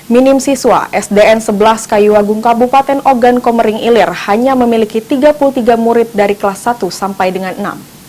Minim siswa SDN 11 Kayuagung Kabupaten Ogan Komering Ilir hanya memiliki 33 murid dari kelas 1 sampai dengan 6.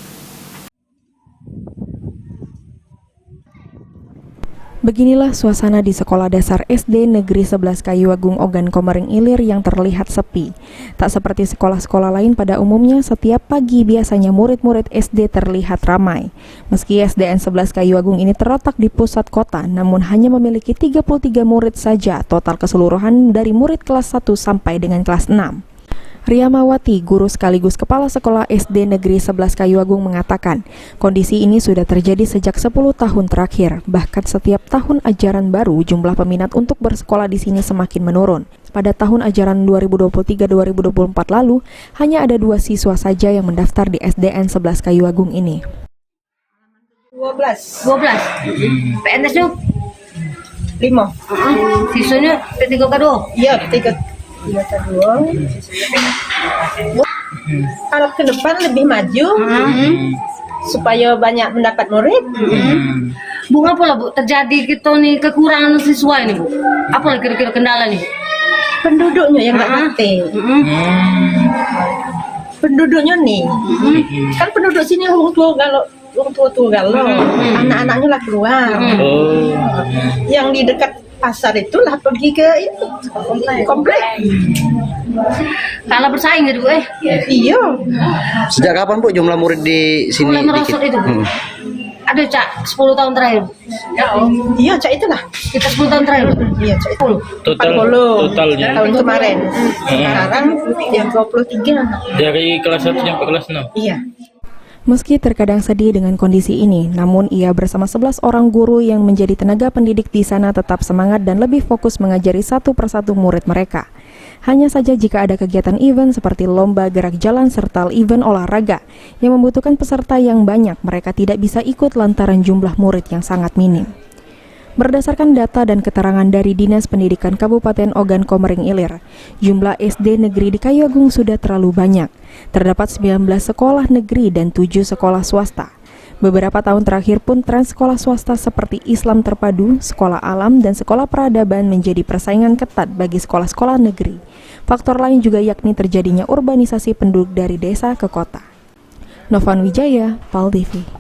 Beginilah suasana di sekolah dasar SD Negeri 11 Kayuagung Ogan Komering Ilir yang terlihat sepi. Tak seperti sekolah-sekolah lain pada umumnya, setiap pagi biasanya murid-murid SD terlihat ramai. Meski SDN 11 Kayuagung ini terletak di pusat kota, namun hanya memiliki 33 murid saja total keseluruhan dari murid kelas 1 sampai dengan kelas 6. Riamawati, guru sekaligus kepala sekolah SD Negeri 11 Kayuagung mengatakan, kondisi ini sudah terjadi sejak 10 tahun terakhir. Bahkan setiap tahun ajaran baru, jumlah peminat untuk bersekolah di sini semakin menurun. Pada tahun ajaran 2023-2024 lalu, hanya ada 2 siswa saja yang mendaftar di SDN 11 Kayuagung ini. 12. PNS-nya 5. siswanya P3 K2. Iya, 3 kedua. Kalau ke depan lebih maju, supaya banyak mendapat murid. Bu, apa lah Bu terjadi gitu nih kekurangan siswa ini Bu? Apa lah kira-kira kendala nih? Penduduknya yang nggak ngerti. Penduduknya nih, kan penduduk sini orang tua galau, anak-anaknya lah keluar. Yang di dekat pasar itulah pergi ke itu komplek. Kalah bersaing gitu Bu Iya. Sejak kapan Bu jumlah murid di sini mulai merosot itu Bu. Ada Cak 10 tahun terakhir Bu. Iya, Cak itulah. Kita 10 tahun terakhir Bu. Iya, Cak itu. Totalnya Tahun kemarin. Sekarang yang 23. dari kelas 1 sampai kelas 6. Iya. Meski terkadang sedih dengan kondisi ini, namun ia bersama 11 orang guru yang menjadi tenaga pendidik di sana tetap semangat dan lebih fokus mengajari satu persatu murid mereka. Hanya saja jika ada kegiatan event seperti lomba gerak jalan serta event olahraga yang membutuhkan peserta yang banyak, mereka tidak bisa ikut lantaran jumlah murid yang sangat minim. Berdasarkan data dan keterangan dari Dinas Pendidikan Kabupaten Ogan Komering Ilir, jumlah SD negeri di Kayuagung sudah terlalu banyak. Terdapat 19 sekolah negeri dan 7 sekolah swasta. Beberapa tahun terakhir pun tren sekolah swasta seperti Islam Terpadu, Sekolah Alam, dan Sekolah Peradaban menjadi persaingan ketat bagi sekolah-sekolah negeri. Faktor lain juga yakni terjadinya urbanisasi penduduk dari desa ke kota. Novan Wijaya, PAL TV.